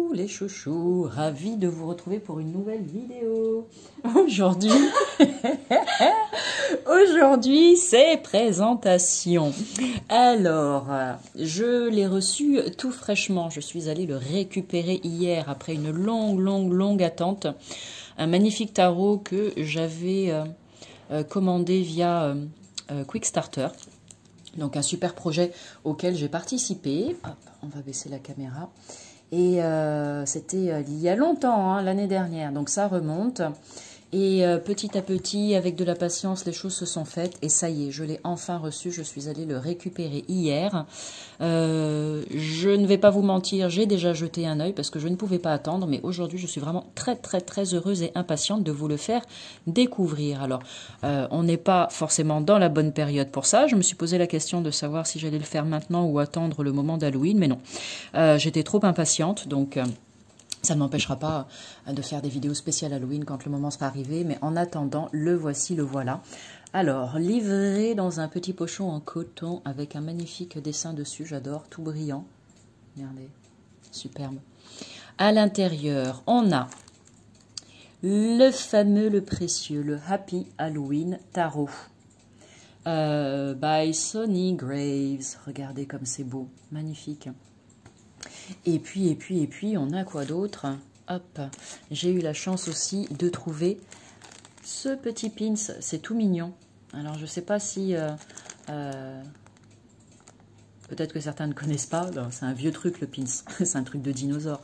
Coucou les chouchous, ravi de vous retrouver pour une nouvelle vidéo. Aujourd'hui, c'est présentation. Alors, je l'ai reçu tout fraîchement. Je suis allée le récupérer hier après une longue attente. Un magnifique tarot que j'avais commandé via Quickstarter. Donc un super projet auquel j'ai participé. Hop, on va baisser la caméra. Et c'était il y a longtemps, hein, l'année dernière. Donc ça remonte. Et petit à petit, avec de la patience, les choses se sont faites. Et ça y est, je l'ai enfin reçu. Je suis allée le récupérer hier. Je ne vais pas vous mentir, j'ai déjà jeté un œil parce que je ne pouvais pas attendre. Mais aujourd'hui, je suis vraiment très heureuse et impatiente de vous le faire découvrir. Alors, on n'est pas forcément dans la bonne période pour ça. Je me suis posé la question de savoir si j'allais le faire maintenant ou attendre le moment d'Halloween. Mais non, j'étais trop impatiente. Donc... ça ne m'empêchera pas de faire des vidéos spéciales Halloween quand le moment sera arrivé. Mais en attendant, le voici, le voilà. Alors, livré dans un petit pochon en coton avec un magnifique dessin dessus. J'adore, tout brillant. Regardez, superbe. À l'intérieur, on a le fameux, le précieux, le Happy Halloween Tarot. By Sonny Graves. Regardez comme c'est beau, magnifique. Et puis, on a quoi d'autre? Hop, j'ai eu la chance aussi de trouver ce petit pins, c'est tout mignon. Alors, je ne sais pas si... peut-être que certains ne connaissent pas, c'est un vieux truc le pins, c'est un truc de dinosaure.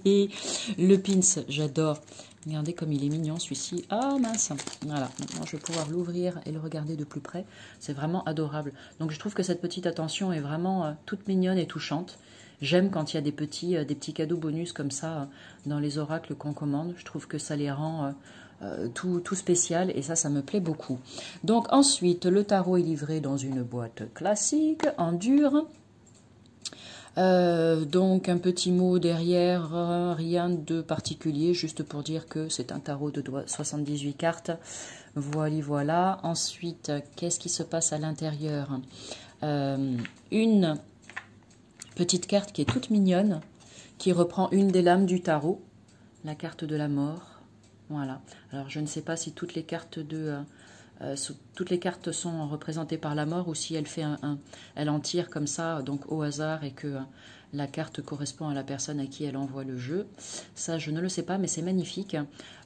Le pins, j'adore. Regardez comme il est mignon celui-ci. Ah mince, voilà, maintenant je vais pouvoir l'ouvrir et le regarder de plus près. C'est vraiment adorable. Donc je trouve que cette petite attention est vraiment toute mignonne et touchante. J'aime quand il y a des petits cadeaux bonus comme ça dans les oracles qu'on commande. Je trouve que ça les rend tout spécial et ça me plaît beaucoup. Donc ensuite, le tarot est livré dans une boîte classique en dur. Donc un petit mot derrière, rien de particulier, juste pour dire que c'est un tarot de 78 cartes. Voilà. Ensuite, qu'est-ce qui se passe à l'intérieur? Une petite carte qui est toute mignonne, qui reprend une des lames du tarot, la carte de la mort. Voilà. Alors je ne sais pas si toutes les cartes sont représentées par la mort ou si elle fait elle en tire comme ça, donc au hasard, et que la carte correspond à la personne à qui elle envoie le jeu. Ça, je ne le sais pas, mais c'est magnifique,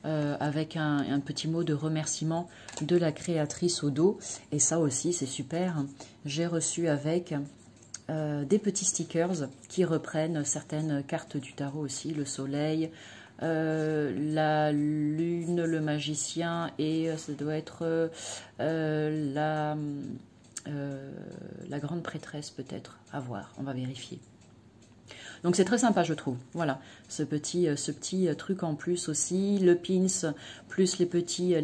avec un petit mot de remerciement de la créatrice au dos. Et ça aussi, c'est super. J'ai reçu avec des petits stickers qui reprennent certaines cartes du tarot aussi, le soleil, la lune, le magicien et ça doit être la grande prêtresse peut-être, à voir, on va vérifier. Donc c'est très sympa je trouve, voilà, ce petit truc en plus aussi, le pins, plus les petits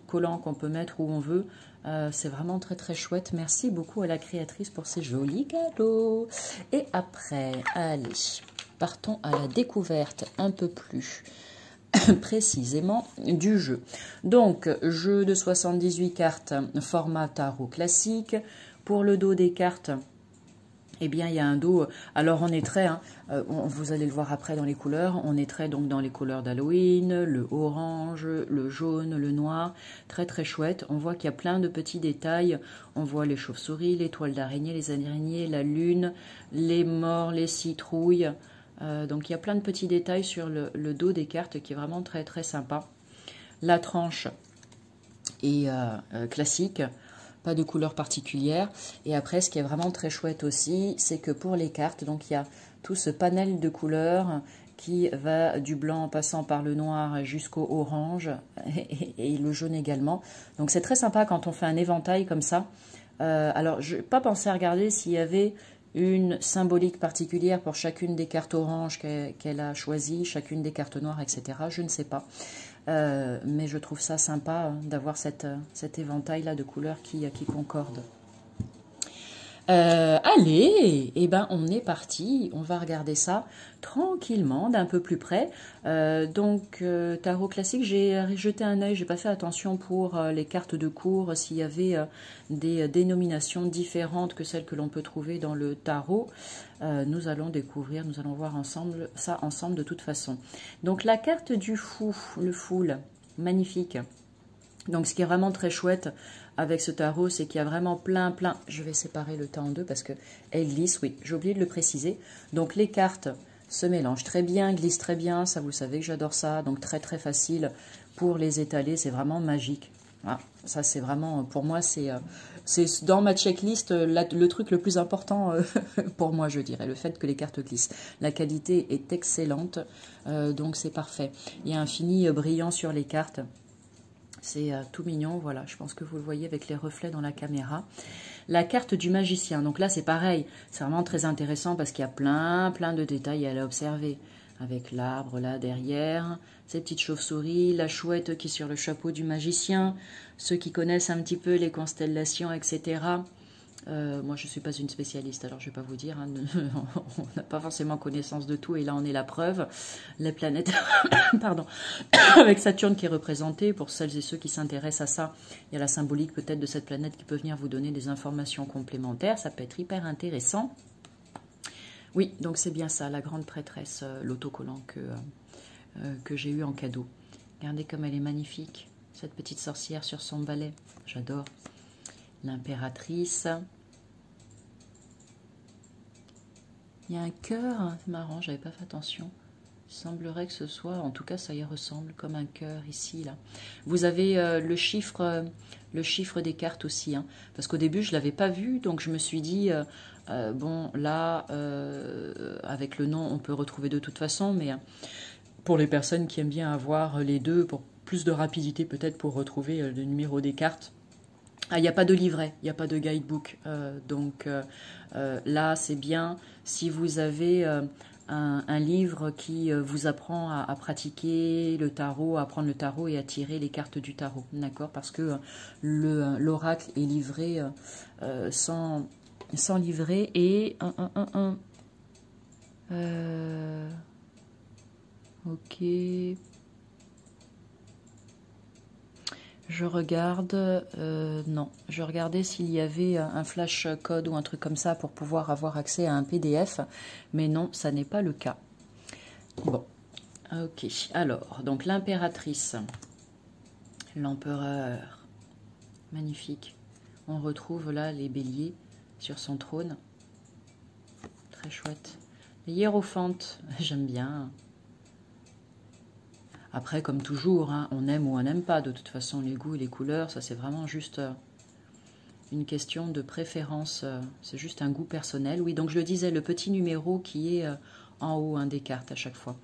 collants qu'on peut mettre où on veut. C'est vraiment très chouette. Merci beaucoup à la créatrice pour ces jolis cadeaux. Et après, allez, partons à la découverte un peu plus précisément du jeu. Donc, jeu de 78 cartes, format tarot classique. Pour le dos des cartes, eh bien, il y a un dos, alors on est très, vous allez le voir après dans les couleurs, on est très donc dans les couleurs d'Halloween, le orange, le jaune, le noir, très chouette. On voit qu'il y a plein de petits détails, on voit les chauves-souris, les toiles d'araignée, les araignées, la lune, les morts, les citrouilles. Donc il y a plein de petits détails sur le dos des cartes qui est vraiment très sympa. La tranche est classique. Pas de couleur particulière. Et après, ce qui est vraiment très chouette aussi, c'est que pour les cartes, donc il y a tout ce panel de couleurs qui va du blanc en passant par le noir jusqu'au orange et le jaune également. Donc c'est très sympa quand on fait un éventail comme ça. Alors, je n'ai pas pensé à regarder s'il y avait une symbolique particulière pour chacune des cartes oranges qu'elle a choisies, chacune des cartes noires, etc. Je ne sais pas. Mais je trouve ça sympa d'avoir cet éventail-là de couleurs qui concordent. Allez, eh ben on est parti, on va regarder ça tranquillement, d'un peu plus près. Tarot classique, j'ai jeté un œil, j'ai pas fait attention pour les cartes de cours, s'il y avait des dénominations différentes que celles que l'on peut trouver dans le tarot. Nous allons découvrir, nous allons voir ensemble ça ensemble de toute façon. Donc la carte du fou, le fool, magnifique. Donc ce qui est vraiment très chouette avec ce tarot, c'est qu'il y a vraiment plein, je vais séparer le tas en deux parce que elle glisse, oui, j'ai oublié de le préciser. Donc les cartes se mélangent très bien, glissent très bien, ça vous savez que j'adore ça, donc très facile pour les étaler, c'est vraiment magique. Ah, ça c'est vraiment, pour moi, c'est dans ma checklist le truc le plus important pour moi, je dirais, le fait que les cartes glissent. La qualité est excellente, donc c'est parfait. Il y a un fini brillant sur les cartes. C'est tout mignon, voilà, je pense que vous le voyez avec les reflets dans la caméra. La carte du magicien, donc là c'est pareil, c'est vraiment très intéressant parce qu'il y a plein de détails à aller observer. Avec l'arbre là derrière, ces petites chauves-souris, la chouette qui est sur le chapeau du magicien, ceux qui connaissent un petit peu les constellations, etc. Moi, je ne suis pas une spécialiste, alors je ne vais pas vous dire. Hein, on n'a pas forcément connaissance de tout, et là, on est la preuve. Les planètes, pardon, avec Saturne qui est représentée, pour celles et ceux qui s'intéressent à ça, il y a la symbolique peut-être de cette planète qui peut venir vous donner des informations complémentaires. Ça peut être hyper intéressant. Oui, donc c'est bien ça, la grande prêtresse, l'autocollant que j'ai eu en cadeau. Regardez comme elle est magnifique, cette petite sorcière sur son balai. J'adore. L'impératrice. Il y a un cœur, c'est marrant, j'avais pas fait attention. Il semblerait que ce soit, en tout cas ça y ressemble, comme un cœur ici, là. Vous avez le chiffre des cartes aussi, hein, parce qu'au début je l'avais pas vu, donc je me suis dit, bon là, avec le nom on peut retrouver de toute façon, mais pour les personnes qui aiment bien avoir les deux, pour plus de rapidité peut-être pour retrouver le numéro des cartes, il n'y a pas de livret, il n'y a pas de guidebook. Là, c'est bien si vous avez un livre qui vous apprend à pratiquer le tarot, à apprendre le tarot et à tirer les cartes du tarot. D'accord? Parce que l'oracle est livré sans livret et... ok... Je regarde, non, je regardais s'il y avait un flash code ou un truc comme ça pour pouvoir avoir accès à un PDF, mais non, ça n'est pas le cas. Bon, ok, alors, donc l'impératrice, l'empereur, magnifique. On retrouve là les béliers sur son trône, très chouette. Les hiérophantes, j'aime bien. Après, comme toujours, hein, on aime ou on n'aime pas. De toute façon, les goûts et les couleurs, ça c'est vraiment juste une question de préférence. C'est juste un goût personnel. Oui, donc je le disais, le petit numéro qui est en haut des cartes à chaque fois.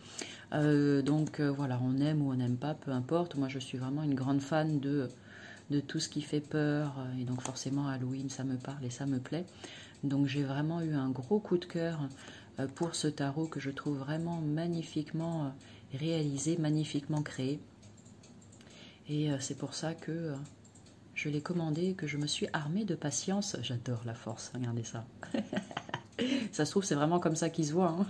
Voilà, on aime ou on n'aime pas, peu importe. Moi, je suis vraiment une grande fan de tout ce qui fait peur. Et donc forcément, Halloween, ça me parle et ça me plaît. Donc j'ai vraiment eu un gros coup de cœur pour ce tarot que je trouve vraiment magnifiquement réalisé, magnifiquement créé. Et c'est pour ça que je l'ai commandé et que je me suis armée de patience. J'adore la force, regardez ça. Ça se trouve, c'est vraiment comme ça qu'il se voit. Hein.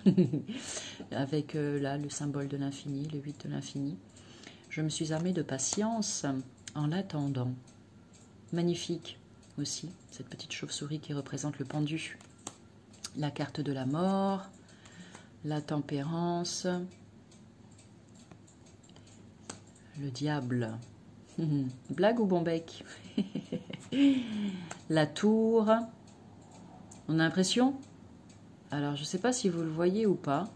Avec là, le symbole de l'infini, le 8 de l'infini. Je me suis armée de patience en l'attendant. Magnifique aussi, cette petite chauve-souris qui représente le pendu. La carte de la mort, la tempérance, le diable. Blague ou bon bec? La tour. On a l'impression? Alors, je ne sais pas si vous le voyez ou pas.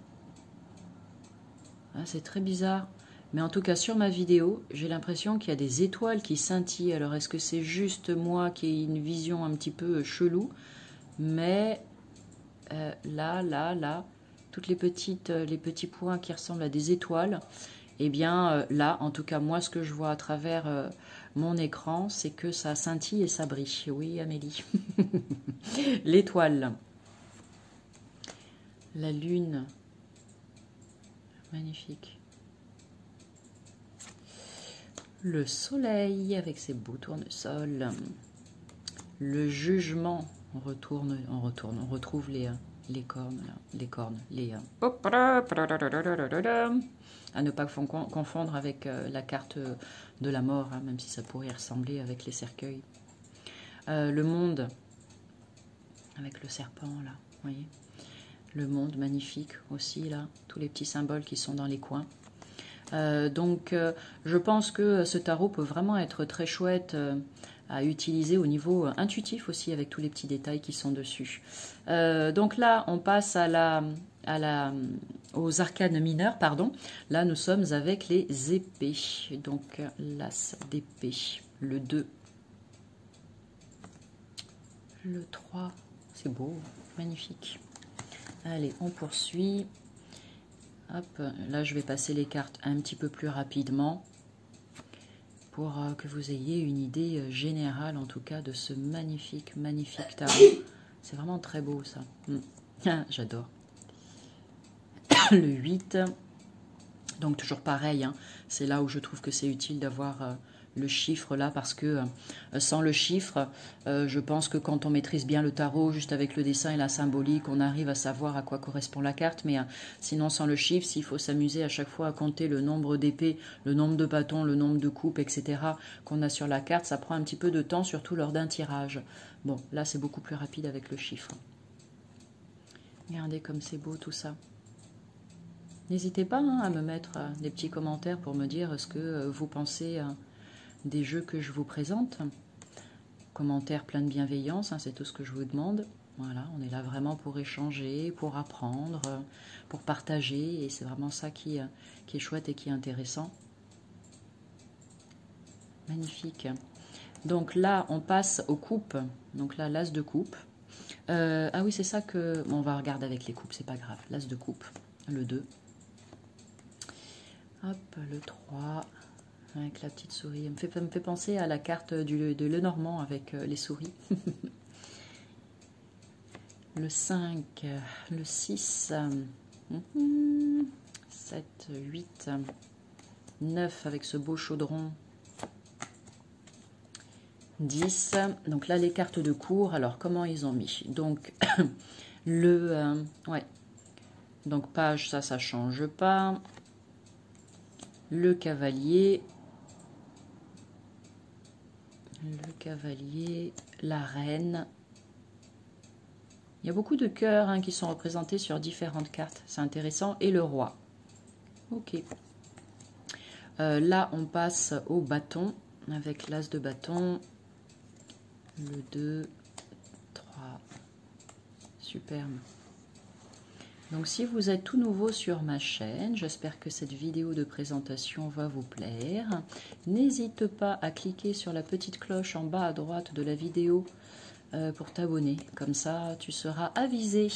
Ah, c'est très bizarre. Mais en tout cas, sur ma vidéo, j'ai l'impression qu'il y a des étoiles qui scintillent. Alors, est-ce que c'est juste moi qui ai une vision un petit peu chelou? Mais là, toutes les petits points qui ressemblent à des étoiles, eh bien là, en tout cas moi, ce que je vois à travers mon écran, c'est que ça scintille et ça brille. Oui, Amélie. L'étoile. La lune. Magnifique. Le soleil avec ses beaux tournesols. Le jugement. on retrouve les cornes, là, les cornes, à ne pas confondre avec la carte de la mort, hein, même si ça pourrait ressembler avec les cercueils. Le monde, avec le serpent, là, vous voyez. Le monde magnifique aussi, là, tous les petits symboles qui sont dans les coins. Donc, je pense que ce tarot peut vraiment être très chouette à utiliser au niveau intuitif aussi, avec tous les petits détails qui sont dessus. Donc là, on passe aux arcanes mineurs, pardon. Là, nous sommes avec les épées. Donc, l'as d'épée, le 2, le 3, c'est beau, magnifique. Allez, on poursuit. Hop, là, je vais passer les cartes un petit peu plus rapidement pour que vous ayez une idée générale, en tout cas, de ce magnifique tarot. C'est vraiment très beau, ça. J'adore. Le 8. Donc, toujours pareil, hein, c'est là où je trouve que c'est utile d'avoir le chiffre là, parce que sans le chiffre, je pense que quand on maîtrise bien le tarot, juste avec le dessin et la symbolique, on arrive à savoir à quoi correspond la carte, mais sinon sans le chiffre, s'il faut s'amuser à chaque fois à compter le nombre d'épées, le nombre de bâtons, le nombre de coupes, etc. qu'on a sur la carte, ça prend un petit peu de temps, surtout lors d'un tirage. Bon, là c'est beaucoup plus rapide avec le chiffre. Regardez comme c'est beau tout ça. N'hésitez pas à me mettre des petits commentaires pour me dire ce que vous pensez des jeux que je vous présente. Commentaires pleins de bienveillance, hein, c'est tout ce que je vous demande. Voilà, on est là vraiment pour échanger, pour apprendre, pour partager, et c'est vraiment ça qui est chouette et qui est intéressant. Magnifique. Donc là, on passe aux coupes. Donc là, l'as de coupe. Ah oui, c'est ça que... Bon, on va regarder avec les coupes, c'est pas grave. L'as de coupe, le 2. Hop, le 3... avec la petite souris. Ça me fait penser à la carte de Lenormand avec les souris. Le 5, le 6, 7, 8, 9 avec ce beau chaudron. 10. Donc là, les cartes de cours, alors comment ils ont mis? Donc, ouais. Donc, page, ça change pas. Le cavalier. Le cavalier, la reine. Il y a beaucoup de cœurs hein, qui sont représentés sur différentes cartes. C'est intéressant. Et le roi. Ok. Là, on passe au bâton avec l'as de bâton. Le 2, 3. Superbe. Donc, si vous êtes tout nouveau sur ma chaîne, j'espère que cette vidéo de présentation va vous plaire. N'hésite pas à cliquer sur la petite cloche en bas à droite de la vidéo pour t'abonner. Comme ça, tu seras avisé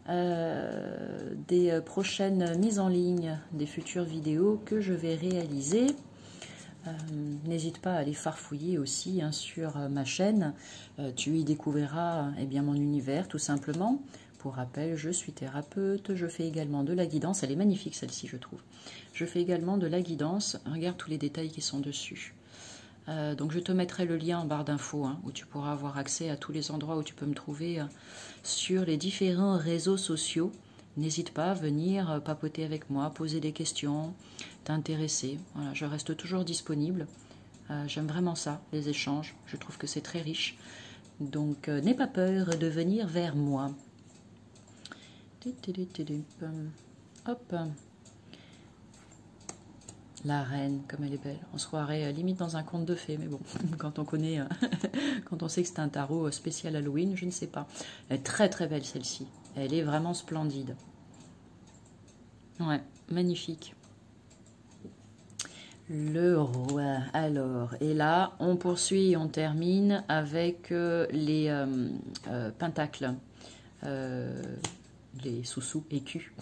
des prochaines mises en ligne, des futures vidéos que je vais réaliser. N'hésite pas à aller farfouiller aussi hein, sur ma chaîne. Tu y découvriras eh bien, mon univers tout simplement. Pour rappel, je suis thérapeute, je fais également de la guidance. Elle est magnifique celle-ci, je trouve. Je fais également de la guidance. Regarde tous les détails qui sont dessus. Donc je te mettrai le lien en barre d'infos hein, où tu pourras avoir accès à tous les endroits où tu peux me trouver sur les différents réseaux sociaux. N'hésite pas à venir papoter avec moi, poser des questions, t'intéresser. Voilà, je reste toujours disponible. J'aime vraiment ça, les échanges. Je trouve que c'est très riche. Donc n'aie pas peur de venir vers moi. Hop. La reine, comme elle est belle. On se croirait limite dans un conte de fées, mais bon, quand on connaît, quand on sait que c'est un tarot spécial Halloween, je ne sais pas. Elle est très très belle celle-ci. Elle est vraiment splendide. Ouais, magnifique. Le roi, alors, et là, on poursuit et on termine avec les pentacles. Les sous-sous écus.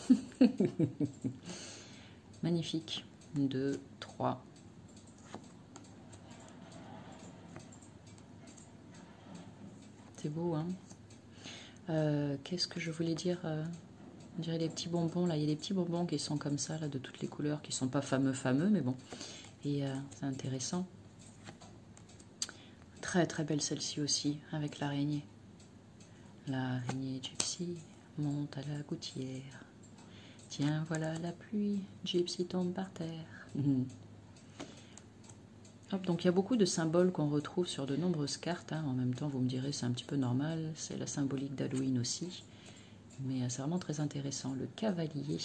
Magnifique. 2, 3. C'est beau, hein. Qu'est-ce que je voulais dire on dirait les petits bonbons, là. Il y a des petits bonbons qui sont comme ça, là, de toutes les couleurs, qui sont pas fameux, mais bon. Et c'est intéressant. Très, très belle celle-ci aussi, avec l'araignée. L'araignée Gypsy monte à la gouttière. Tiens, voilà la pluie, Gypsy tombe par terre. Hop, donc il y a beaucoup de symboles qu'on retrouve sur de nombreuses cartes. Hein. En même temps, vous me direz, c'est un petit peu normal. C'est la symbolique d'Halloween aussi. Mais c'est vraiment très intéressant. Le cavalier,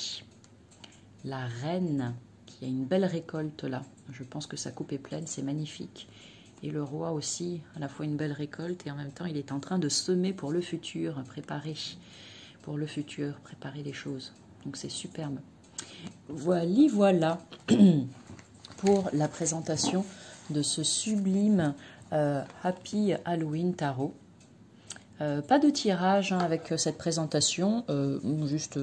la reine, qui a une belle récolte là. Je pense que sa coupe est pleine, c'est magnifique. Et le roi aussi, à la fois une belle récolte et en même temps, il est en train de semer pour le futur, préparer pour le futur, préparer les choses. Donc c'est superbe. Voilà pour la présentation de ce sublime Happy Halloween Tarot. Pas de tirage hein, avec cette présentation, juste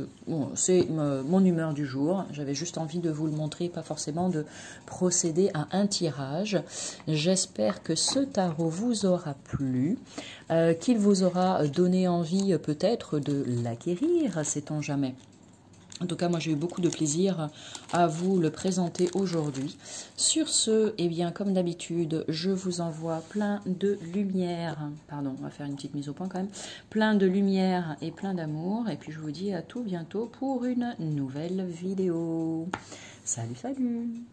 c'est mon humeur du jour. J'avais juste envie de vous le montrer, pas forcément de procéder à un tirage. J'espère que ce tarot vous aura plu, qu'il vous aura donné envie peut-être de l'acquérir, sait-on jamais. En tout cas, moi, j'ai eu beaucoup de plaisir à vous le présenter aujourd'hui. Sur ce, eh bien, comme d'habitude, je vous envoie plein de lumière. Pardon, on va faire une petite mise au point quand même. Plein de lumière et plein d'amour. Et puis, je vous dis à tout bientôt pour une nouvelle vidéo. Salut, salut!